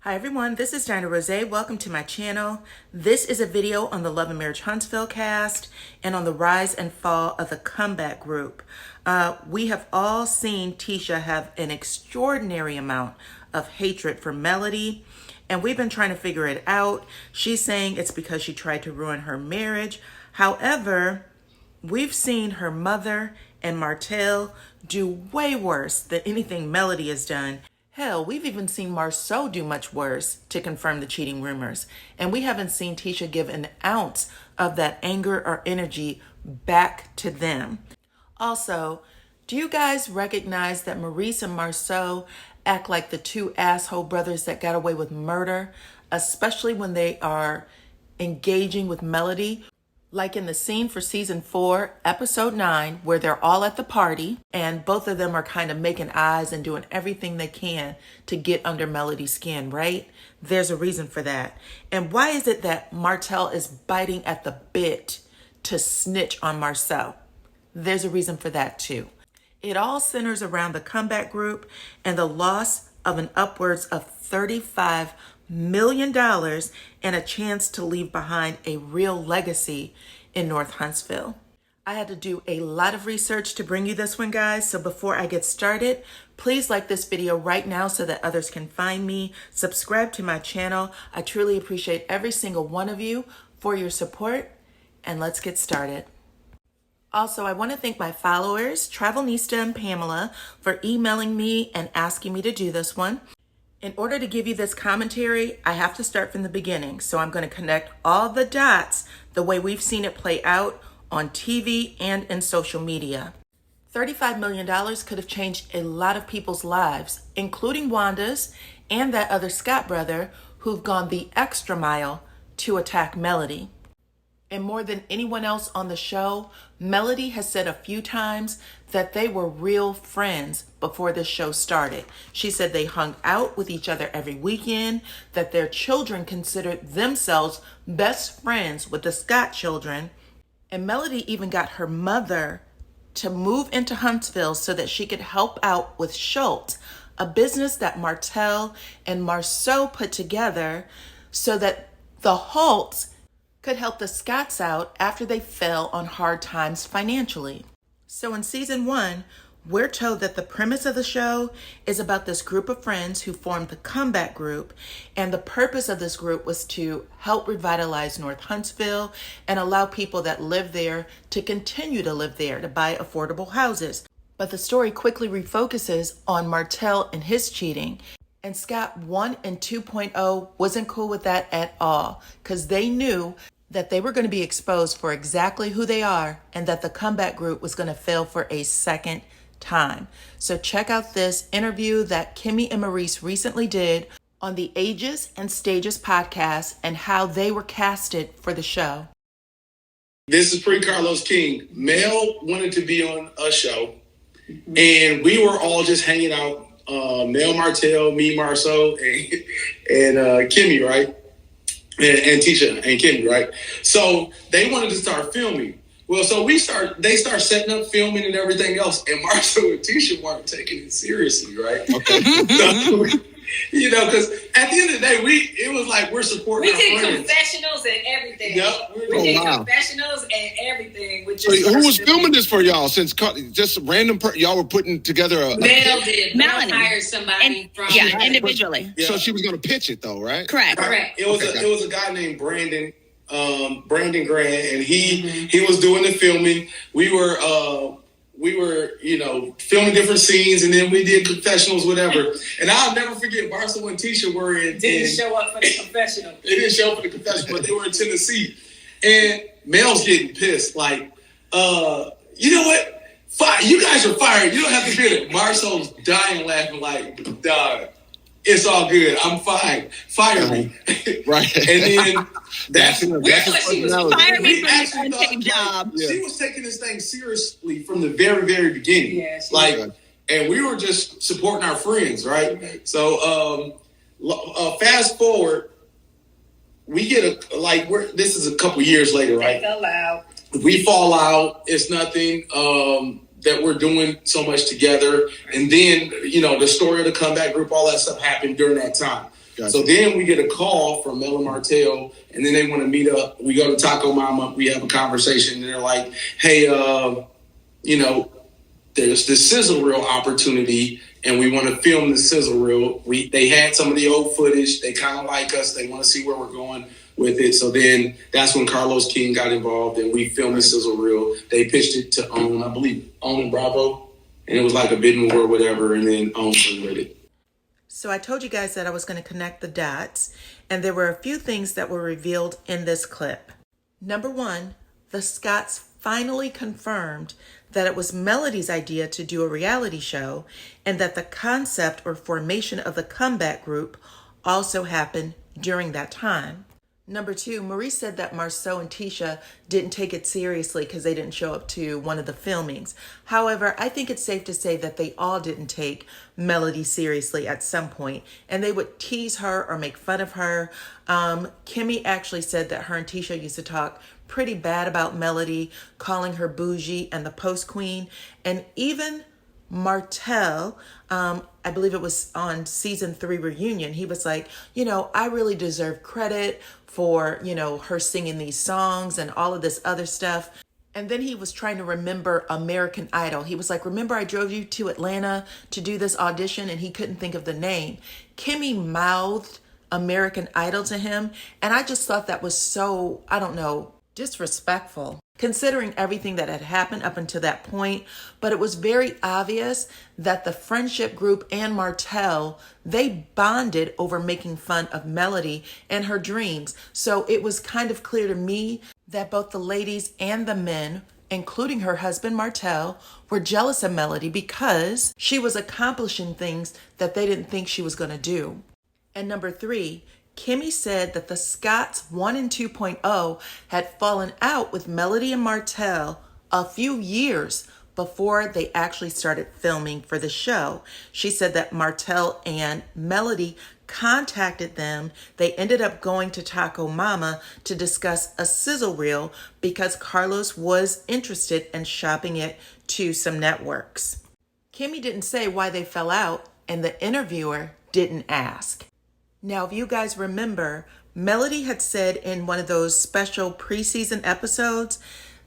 Hi everyone, this is Dinah Rose. Welcome to my channel. This is a video on the Love and Marriage Huntsville cast and on the rise and fall of the comeback group. We have all seen Tisha have an extraordinary amount of hatred for Melody, and we've been trying to figure it out. She's saying it's because she tried to ruin her marriage. However, we've seen her mother and Martell do way worse than anything Melody has done. Hell, we've even seen Marsau do much worse to confirm the cheating rumors. And we haven't seen Tisha give an ounce of that anger or energy back to them. Also, do you guys recognize that Maurice and Marsau act like the two asshole brothers that got away with murder, especially when they are engaging with Melody? Like in the scene for season 4, episode 9, where they're all at the party and both of them are kind of making eyes and doing everything they can to get under Melody's skin, right? There's a reason for that. And why is it that Martell is biting at the bit to snitch on Marsau? There's a reason for that too. It all centers around the comeback group and the loss of an upwards of $35 million and a chance to leave behind a real legacy in North Huntsville. I had to do a lot of research to bring you this one, guys. So before I get started, please like this video right now so that others can find me. Subscribe to my channel. I truly appreciate every single one of you for your support. And let's get started. Also, I want to thank my followers, Travelnista and Pamela, for emailing me and asking me to do this one. In order to give you this commentary, I have to start from the beginning. So I'm going to connect all the dots the way we've seen it play out on TV and in social media. $35 million could have changed a lot of people's lives, including Wanda's and that other Scott brother who've gone the extra mile to attack Melody. And more than anyone else on the show, Melody has said a few times that they were real friends before this show started. She said they hung out with each other every weekend, that their children considered themselves best friends with the Scott children. And Melody even got her mother to move into Huntsville so that she could help out with Schultz, a business that Martell and Marsau put together so that the Holtz could help the Scotts out after they fell on hard times financially. So in season 1, we're told that the premise of the show is about this group of friends who formed the comeback group, and the purpose of this group was to help revitalize North Huntsville and allow people that live there to continue to live there, to buy affordable houses. But the story quickly refocuses on Martell and his cheating. And Scott 1 and 2.0 wasn't cool with that at all, because they knew that they were going to be exposed for exactly who they are and that the comeback group was going to fail for a second time. So check out this interview that Kimmi and Maurice recently did on the Ages and Stages podcast and how they were casted for the show. This is pre-Carlos King. Mel wanted to be on a show, and we were all just hanging out. Mel, Martell, me, Marsau, and Kimmi, right? And Tisha and Kimmi, right? So they wanted to start filming. Well, so they start setting up filming and everything else, and Marsau and Tisha weren't taking it seriously, right? Okay. So, because at the end of the day, it was like we're supporting our friends. We did confessionals and everything. Yep. We did confessionals and everything. So who was filming this for y'all? Since just random, y'all were putting together a... Mel did. Melanie Mel hired somebody from... Yeah, individually. Yeah. So she was going to pitch it though, right? Correct. It was a guy named Brandon Grant, and he was doing the filming. We were filming different scenes, and then we did confessionals, whatever. And I'll never forget, Marsau and Tisha were in... Didn't show up for the confessional. They didn't show up for the confessional, but they were in Tennessee. And Mel's getting pissed, like, you know what? You guys are fired. You don't have to be there. Marsau's dying laughing like, dog, it's all good. I'm fine. Fire me. Right. And then that's Fire me from the unpaid job. Yeah. She was taking this thing seriously from the very, very beginning. Yeah, and we were just supporting our friends, right? Mm-hmm. So fast forward, we get this is a couple years later, right? They fell out. We fall out. It's nothing. That we're doing so much together. And then, the story of the comeback group, all that stuff happened during that time. Gotcha. So then we get a call from Mel and Martell, and then they want to meet up. We go to Taco Mama. We have a conversation, and they're like, hey, you know, there's this sizzle reel opportunity, and we want to film the sizzle reel. They had some of the old footage. They kind of like us. They want to see where we're going with it. So then that's when Carlos King got involved, and we filmed the sizzle reel. They pitched it to OWN, I believe, OWN and Bravo, and it was like a bidding war or whatever, and then OWN read it. So I told you guys that I was going to connect the dots, and there were a few things that were revealed in this clip. Number one, the Scotts finally confirmed that it was Melody's idea to do a reality show, and that the concept or formation of the comeback group also happened during that time. Number two, Marie said that Marsau and Tisha didn't take it seriously because they didn't show up to one of the filmings. However, I think it's safe to say that they all didn't take Melody seriously at some point, and they would tease her or make fun of her. Kimmi actually said that her and Tisha used to talk pretty bad about Melody, calling her bougie and the post queen, and even Martell, I believe it was on season 3 reunion, he was like, I really deserve credit for, her singing these songs and all of this other stuff. And then he was trying to remember American Idol. He was like, remember I drove you to Atlanta to do this audition, and he couldn't think of the name. Kimmi mouthed American Idol to him, and I just thought that was so, disrespectful, considering everything that had happened up until that point. But it was very obvious that the friendship group and Martell, they bonded over making fun of Melody and her dreams. So it was kind of clear to me that both the ladies and the men, including her husband Martell, were jealous of Melody because she was accomplishing things that they didn't think she was going to do. And number three, Kimmi said that the Scotts 1 and 2.0 had fallen out with Melody and Martell a few years before they actually started filming for the show. She said that Martell and Melody contacted them. They ended up going to Taco Mama to discuss a sizzle reel because Carlos was interested in shopping it to some networks. Kimmi didn't say why they fell out, and the interviewer didn't ask. Now, if you guys remember, Melody had said in one of those special preseason episodes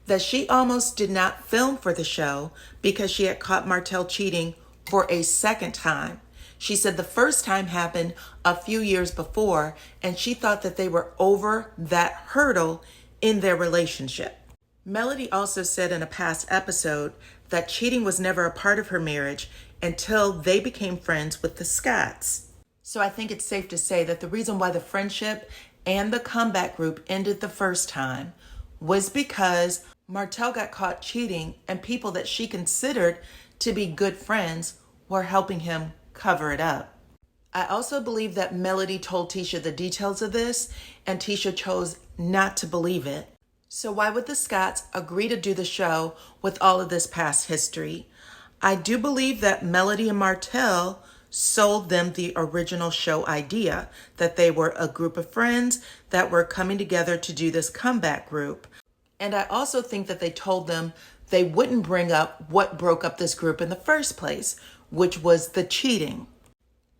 that she almost did not film for the show because she had caught Martell cheating for a second time. She said the first time happened a few years before, and she thought that they were over that hurdle in their relationship. Melody also said in a past episode that cheating was never a part of her marriage until they became friends with the Scotts. So I think it's safe to say that the reason why the friendship and the comeback group ended the first time was because Martell got caught cheating, and people that she considered to be good friends were helping him cover it up. I also believe that Melody told Tisha the details of this, and Tisha chose not to believe it. So why would the Scotts agree to do the show with all of this past history? I do believe that Melody and Martell sold them the original show idea, that they were a group of friends that were coming together to do this comeback group. And I also think that they told them they wouldn't bring up what broke up this group in the first place, which was the cheating.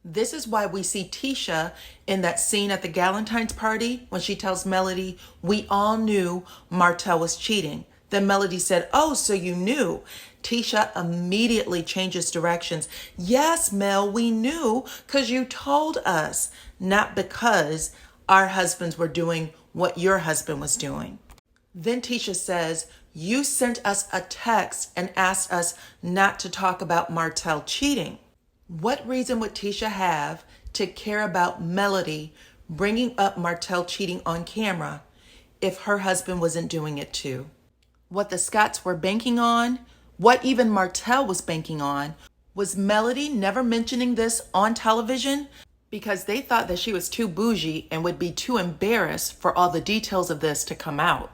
This is why we see Tisha in that scene at the Galentine's party when she tells Melody, we all knew Martell was cheating. Then Melody said, oh, so you knew. Tisha immediately changes directions. Yes, Mel, we knew because you told us, not because our husbands were doing what your husband was doing. Then Tisha says, you sent us a text and asked us not to talk about Martell cheating. What reason would Tisha have to care about Melody bringing up Martell cheating on camera if her husband wasn't doing it too? What the Scotts were banking on, what even Martell was banking on, was Melody never mentioning this on television because they thought that she was too bougie and would be too embarrassed for all the details of this to come out.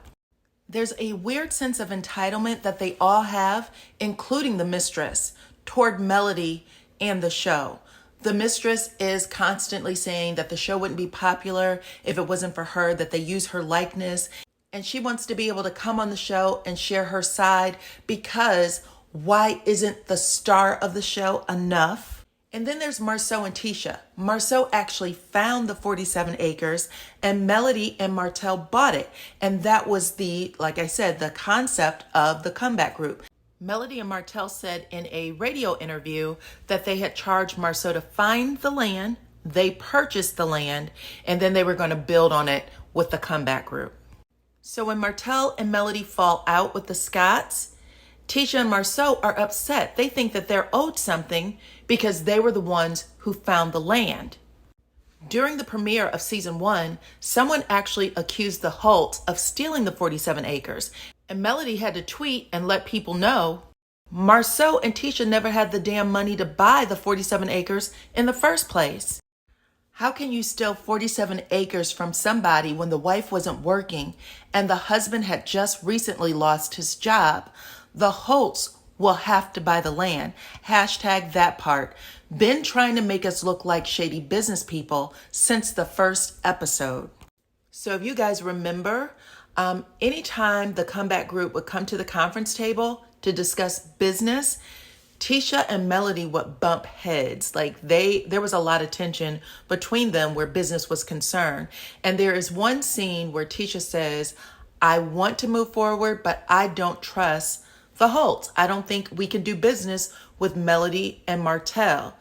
There's a weird sense of entitlement that they all have, including the mistress, toward Melody and the show. The mistress is constantly saying that the show wouldn't be popular if it wasn't for her, that they use her likeness. And she wants to be able to come on the show and share her side because why isn't the star of the show enough? And then there's Marsau and Tisha. Marsau actually found the 47 acres and Melody and Martell bought it. And that was like I said, the concept of the comeback group. Melody and Martell said in a radio interview that they had charged Marsau to find the land, they purchased the land, and then they were going to build on it with the comeback group. So when Martell and Melody fall out with the Scotts, Tisha and Marsau are upset. They think that they're owed something because they were the ones who found the land. During the premiere of season 1, someone actually accused the Holts of stealing the 47 acres. And Melody had to tweet and let people know Marsau and Tisha never had the damn money to buy the 47 acres in the first place. How can you steal 47 acres from somebody when the wife wasn't working and the husband had just recently lost his job? The Holts will have to buy the land. Hashtag that part. Been trying to make us look like shady business people since the first episode. So if you guys remember, anytime the comeback group would come to the conference table to discuss business, Tisha and Melody would bump heads. Like there was a lot of tension between them where business was concerned. And there is one scene where Tisha says, I want to move forward, but I don't trust the Holts. I don't think we can do business with Melody and Martell.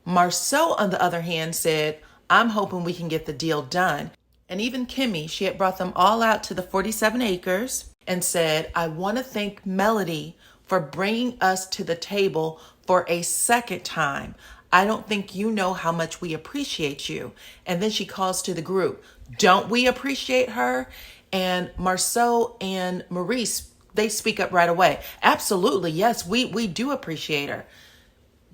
Marsau, on the other hand, said, I'm hoping we can get the deal done. And even Kimmi, she had brought them all out to the 47 acres and said, I want to thank Melody for bringing us to the table for a second time. I don't think you know how much we appreciate you. And then she calls to the group, don't we appreciate her? And Marsau and Maurice, they speak up right away. Absolutely, yes, we do appreciate her.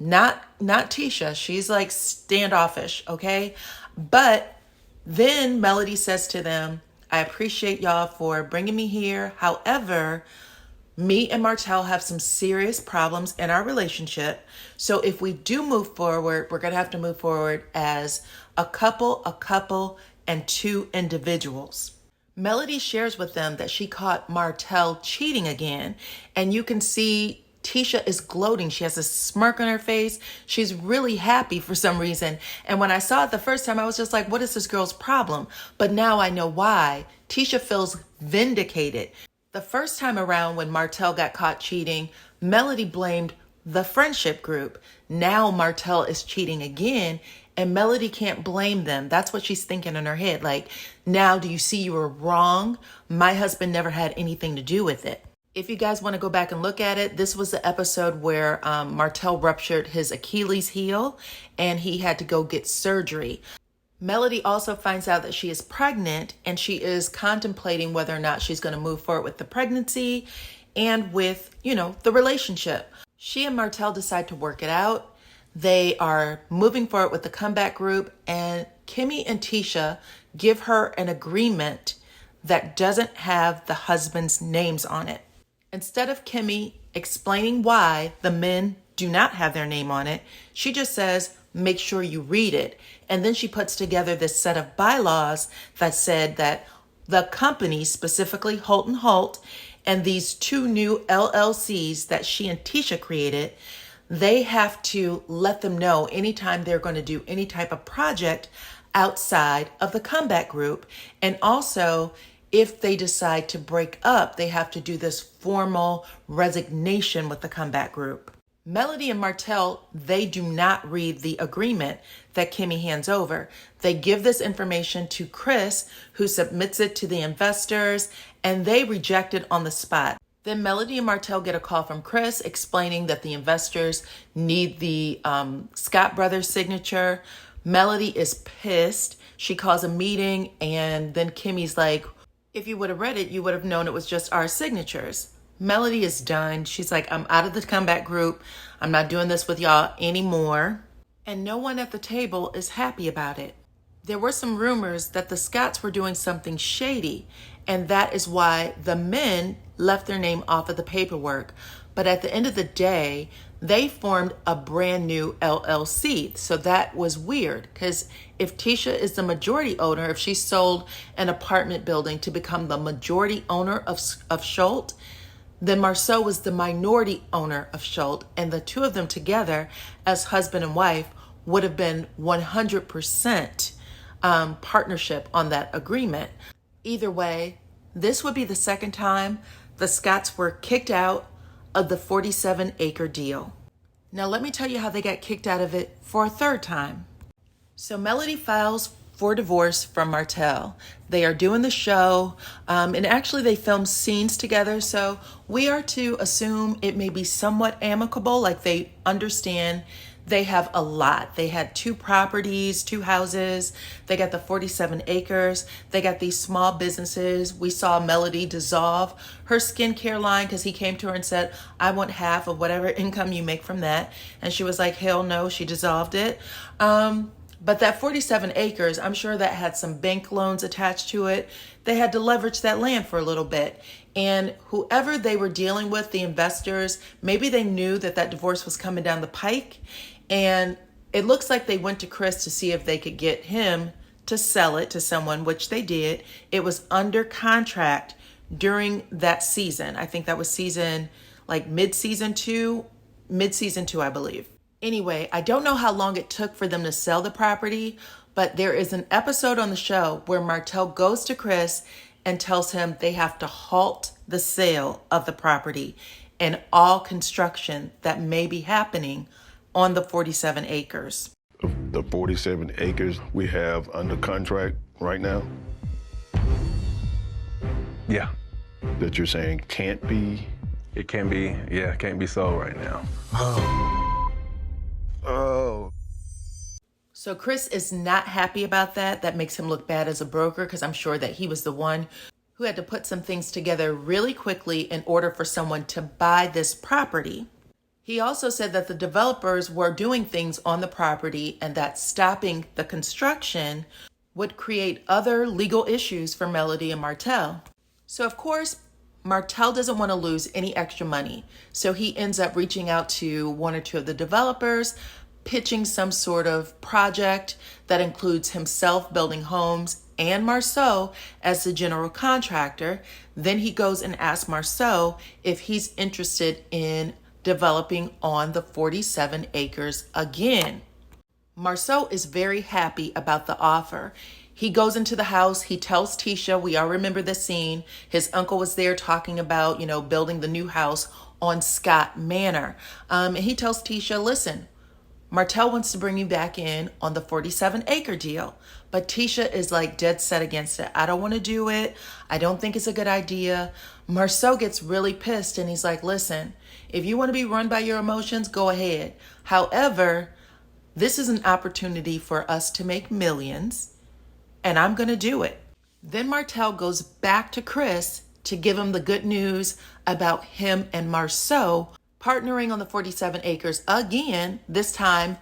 Not Tisha. She's like standoffish, okay? But then Melody says to them, I appreciate y'all for bringing me here. However, me and Martell have some serious problems in our relationship. So if we do move forward, we're going to have to move forward as a couple, and 2 individuals. Melody shares with them that she caught Martell cheating again. And you can see Tisha is gloating. She has a smirk on her face. She's really happy for some reason. And when I saw it the first time, I was just like, what is this girl's problem? But now I know why. Tisha feels vindicated. The first time around when Martell got caught cheating, Melody blamed the friendship group. Now Martell is cheating again and Melody can't blame them. That's what she's thinking in her head. Like, now do you see you were wrong? My husband never had anything to do with it. If you guys want to go back and look at it, this was the episode where Martell ruptured his Achilles heel and he had to go get surgery. Melody also finds out that she is pregnant and she is contemplating whether or not she's going to move forward with the pregnancy and with, the relationship. She and Martell decide to work it out. They are moving forward with the comeback group and Kimmi and Tisha give her an agreement that doesn't have the husband's names on it. Instead of Kimmi explaining why the men do not have their name on it, she just says, make sure you read it. And then she puts together this set of bylaws that said that the company, specifically Holt & Holt, and these 2 new LLCs that she and Tisha created, they have to let them know anytime they're going to do any type of project outside of the comeback group. And also, if they decide to break up, they have to do this formal resignation with the comeback group. Melody and Martell, they do not read the agreement that Kimmi hands over. They give this information to Chris, who submits it to the investors, and they reject it on the spot. Then Melody and Martell get a call from Chris explaining that the investors need the Scott brothers' signature. Melody is pissed. She calls a meeting, and then Kimmi's like, if you would have read it, you would have known it was just our signatures. Melody is done. She's like, I'm out of the comeback group. I'm not doing this with y'all anymore. And no one at the table is happy about it. There were some rumors that the Scotts were doing something shady, and that is why the men left their name off of the paperwork. But at the end of the day, they formed a brand new LLC. So that was weird, because if Tisha is the majority owner, if she sold an apartment building to become the majority owner of Schultz, then Marsau was the minority owner of Schultz, and the two of them together as husband and wife would have been 100% partnership on that agreement. Either way, this would be the second time the Scotts were kicked out of the 47-acre deal. Now let me tell you how they got kicked out of it for a third time. So Melody files for divorce from Martell. They are doing the show, and actually they filmed scenes together, so we are to assume it may be somewhat amicable, like they understand they have a lot. They had 2 properties, 2 houses. They got the 47 acres. They got these small businesses. We saw Melody dissolve her skincare line because he came to her and said, I want half of whatever income you make from that. And she was like, hell no, she dissolved it. But that 47 acres, I'm sure that had some bank loans attached to it. They had to leverage that land for a little bit. And whoever they were dealing with, the investors, maybe they knew that that divorce was coming down the pike. And it looks like they went to Chris to see if they could get him to sell it to someone, which they did. It was under contract during that season. I think that was season, like mid-season 2, I believe. Anyway, I don't know how long it took for them to sell the property, but there is an episode on the show where Martell goes to Chris and tells him they have to halt the sale of the property and all construction that may be happening on the 47 acres. The 47 acres we have under contract right now? Yeah. That you're saying can't be? It can be, yeah, can't be sold right now. Oh. So Chris is not happy about that. That makes him look bad as a broker because I'm sure that he was the one who had to put some things together really quickly in order for someone to buy this property. He also said that the developers were doing things on the property and that stopping the construction would create other legal issues for Melody and Martell. So of course, Martell doesn't want to lose any extra money. So he ends up reaching out to 1 or 2 of the developers, pitching some sort of project that includes himself building homes and Marsau as the general contractor. Then he goes and asks Marsau if he's interested in developing on the 47 acres again. Marsau is very happy about the offer. He goes into the house, he tells Tisha, we all remember the scene, his uncle was there talking about, building the new house on Scott Manor. And he tells Tisha, listen, Martell wants to bring you back in on the 47 acre deal. But Tisha is like dead set against it. I don't want to do it. I don't think it's a good idea. Marsau gets really pissed and he's like, listen, if you want to be run by your emotions, go ahead. However, this is an opportunity for us to make millions and I'm going to do it. Then Martell goes back to Chris to give him the good news about him and Marsau partnering on the 47 acres again. This time,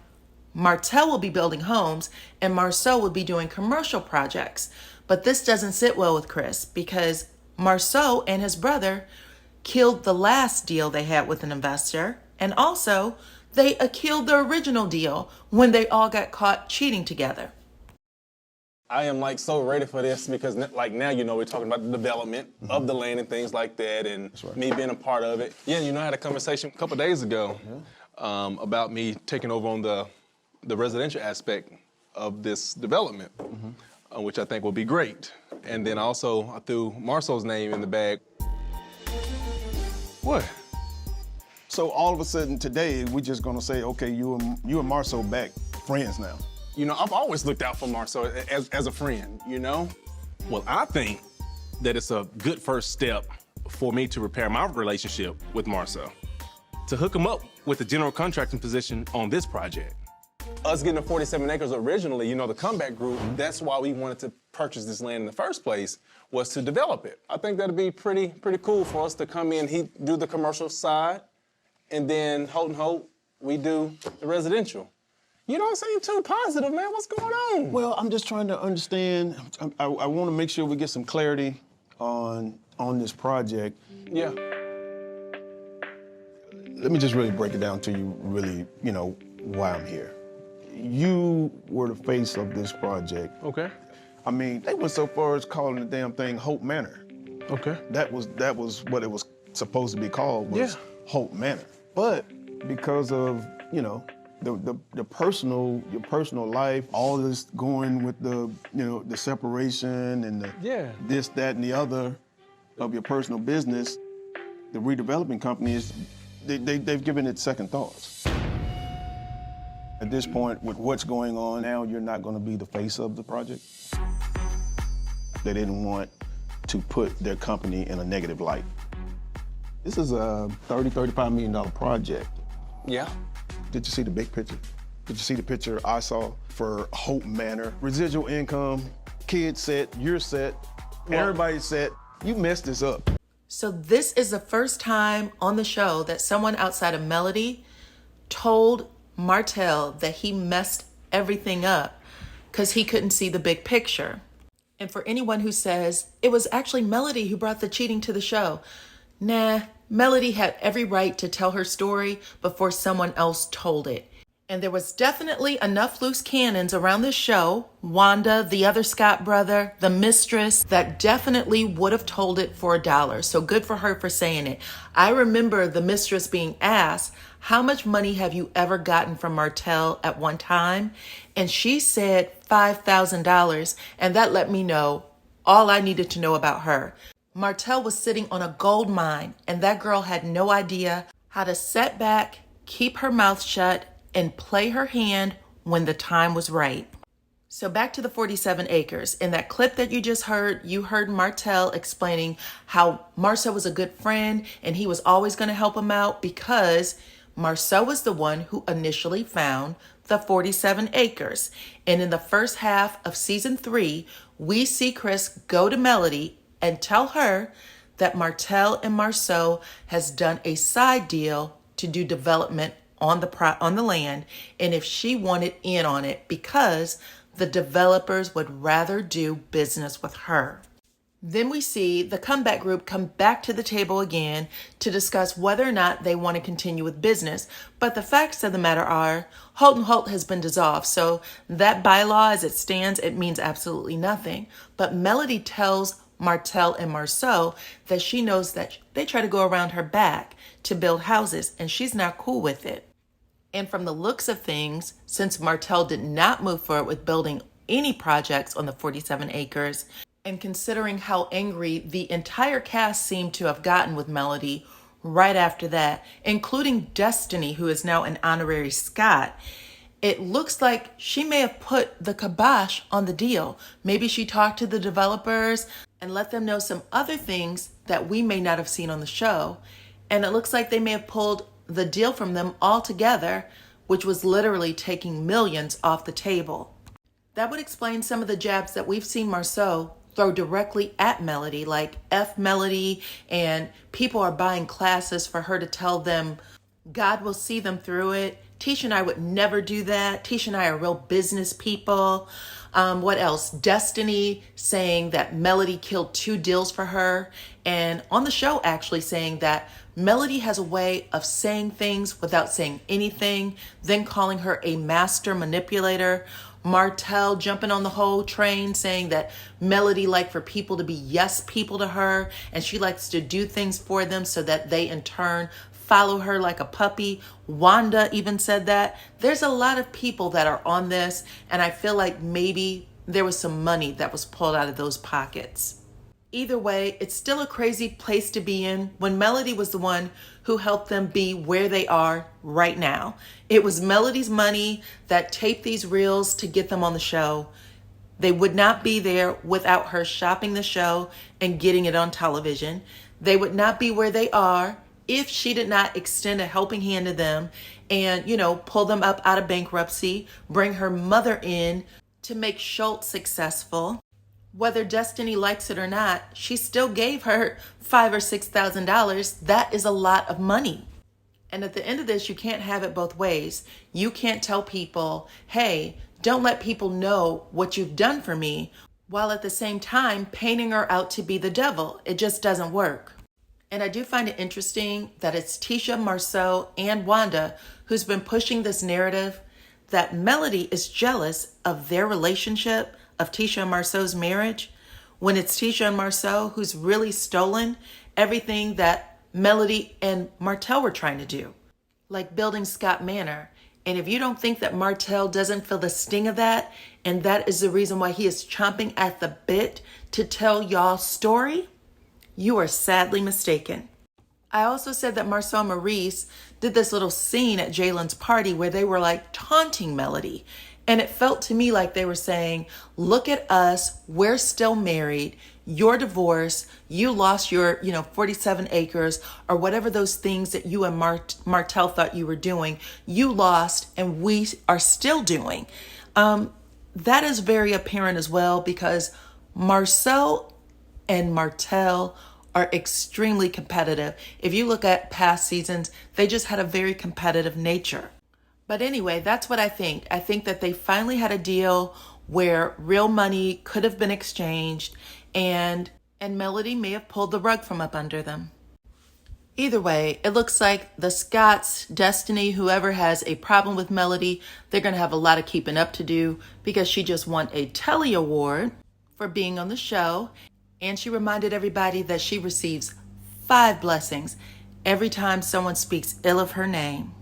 Martell will be building homes and Marsau will be doing commercial projects. But this doesn't sit well with Chris because Marsau and his brother killed the last deal they had with an investor. And also, they killed the original deal when they all got caught cheating together. I am so ready for this because now, we're talking about the development of the land and things like that and me being a part of it. Yeah, I had a conversation a couple days ago about me taking over on the residential aspect of this development, which I think will be great. And then also I threw Marsau's name in the bag. What? So all of a sudden today, we're just gonna say, okay, you and Marsau back friends now. I've always looked out for Marsau as a friend, Well, I think that it's a good first step for me to repair my relationship with Marsau, to hook him up with a general contracting position on this project. Us getting the 47 acres originally, the comeback group, that's why we wanted to purchase this land in the first place, was to develop it. I think that'd be pretty cool for us to come in, he do the commercial side, and then Holt, we do the residential. You don't seem too positive, man. What's going on? Well, I'm just trying to understand. I want to make sure we get some clarity on this project. Yeah. Let me just really break it down to you, really, why I'm here. You were the face of this project. Okay. I mean, they went so far as calling the damn thing Hope Manor. Okay. That was what it was supposed to be called was Hope Manor. But because of, you know, your personal life, all this going with the, you know, the separation and the this, that, and the other of your personal business, the redevelopment companies, they've given it second thoughts. At this point, with what's going on now, you're not going to be the face of the project. They didn't want to put their company in a negative light. This is a $35 million project. Yeah. Did you see the big picture? Did you see the picture I saw for Hope Manor? Residual income, kids set, you're set, everybody's set. You messed this up. So this is the first time on the show that someone outside of Melody told Martell that he messed everything up because he couldn't see the big picture. And for anyone who says it was actually Melody who brought the cheating to the show, nah, Melody had every right to tell her story before someone else told it. And there was definitely enough loose cannons around this show, Wanda, the other Scott brother, the mistress, that definitely would have told it for $1. So good for her for saying it. I remember the mistress being asked, how much money have you ever gotten from Martell at one time? And she said $5,000. And that let me know all I needed to know about her. Martell was sitting on a gold mine, and that girl had no idea how to sit back, keep her mouth shut, and play her hand when the time was right. So back to the 47 acres. In that clip that you just heard, you heard Martell explaining how Marsau was a good friend and he was always going to help him out because Marsau was the one who initially found the 47 acres. And in the first half of season 3, we see Chris go to Melody and tell her that Martel and Marsau has done a side deal to do development on the land, and if she wanted in on it because the developers would rather do business with her. Then we see the comeback group come back to the table again to discuss whether or not they want to continue with business. But the facts of the matter are Holt & Holt has been dissolved. So that bylaw as it stands, it means absolutely nothing. But Melody tells Martel and Marsau that she knows that they try to go around her back to build houses and she's not cool with it. And from the looks of things, since Martell did not move forward with building any projects on the 47 acres, and considering how angry the entire cast seemed to have gotten with Melody right after that, including Destiny, who is now an honorary Scott, it looks like she may have put the kibosh on the deal. Maybe she talked to the developers and let them know some other things that we may not have seen on the show. And it looks like they may have pulled the deal from them altogether, which was literally taking millions off the table. That would explain some of the jabs that we've seen Marsau throw directly at Melody, like F Melody, and people are buying classes for her to tell them God will see them through it. Tisha and I would never do that. Tisha and I are real business people. What else? Destiny saying that Melody killed 2 deals for her. And on the show actually saying that Melody has a way of saying things without saying anything, then calling her a master manipulator. Martell jumping on the whole train saying that Melody likes for people to be yes people to her and she likes to do things for them so that they in turn follow her like a puppy. Wanda even said that. There's a lot of people that are on this and I feel like maybe there was some money that was pulled out of those pockets. Either way, it's still a crazy place to be in when Melody was the one who helped them be where they are right now. It was Melody's money that taped these reels to get them on the show. They would not be there without her shopping the show and getting it on television. They would not be where they are if she did not extend a helping hand to them and, pull them up out of bankruptcy, bring her mother in to make Schultz successful. Whether Destiny likes it or not, she still gave her $5,000 or $6,000. That is a lot of money. And at the end of this, you can't have it both ways. You can't tell people, hey, don't let people know what you've done for me, while at the same time painting her out to be the devil. It just doesn't work. And I do find it interesting that it's Tisha, Marsau, and Wanda who's been pushing this narrative that Melody is jealous of their relationship, of Tisha and Marsau's marriage, when it's Tisha and Marsau who's really stolen everything that Melody and Martell were trying to do, like building Scott Manor. And if you don't think that Martell doesn't feel the sting of that, and that is the reason why he is chomping at the bit to tell y'all's story, you are sadly mistaken. I also said that Marsau and Maurice did this little scene at Jalen's party where they were like taunting Melody. And it felt to me like they were saying, look at us, we're still married, you're divorced, you lost your, 47 acres or whatever those things that you and Martell thought you were doing, you lost and we are still doing. That is very apparent as well because Marsau and Martell are extremely competitive. If you look at past seasons, they just had a very competitive nature. But anyway, that's what I think. I think that they finally had a deal where real money could have been exchanged and Melody may have pulled the rug from up under them. Either way, it looks like the Scotts, Destiny, whoever has a problem with Melody, they're going to have a lot of keeping up to do because she just won a Telly Award for being on the show. And she reminded everybody that she receives 5 blessings every time someone speaks ill of her name.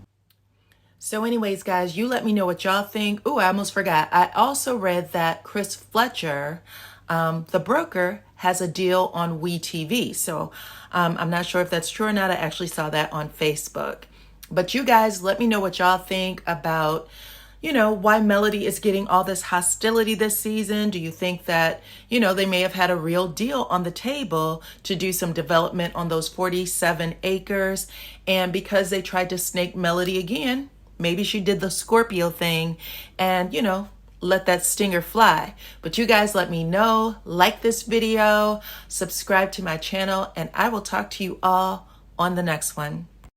So anyways, guys, you let me know what y'all think. Oh, I almost forgot. I also read that Chris Fletcher, the broker, has a deal on WeTV. So I'm not sure if that's true or not. I actually saw that on Facebook. But you guys, let me know what y'all think about, why Melody is getting all this hostility this season. Do you think that, they may have had a real deal on the table to do some development on those 47 acres? And because they tried to snake Melody again, maybe she did the Scorpio thing and, let that stinger fly. But you guys let me know, like this video, subscribe to my channel, and I will talk to you all on the next one.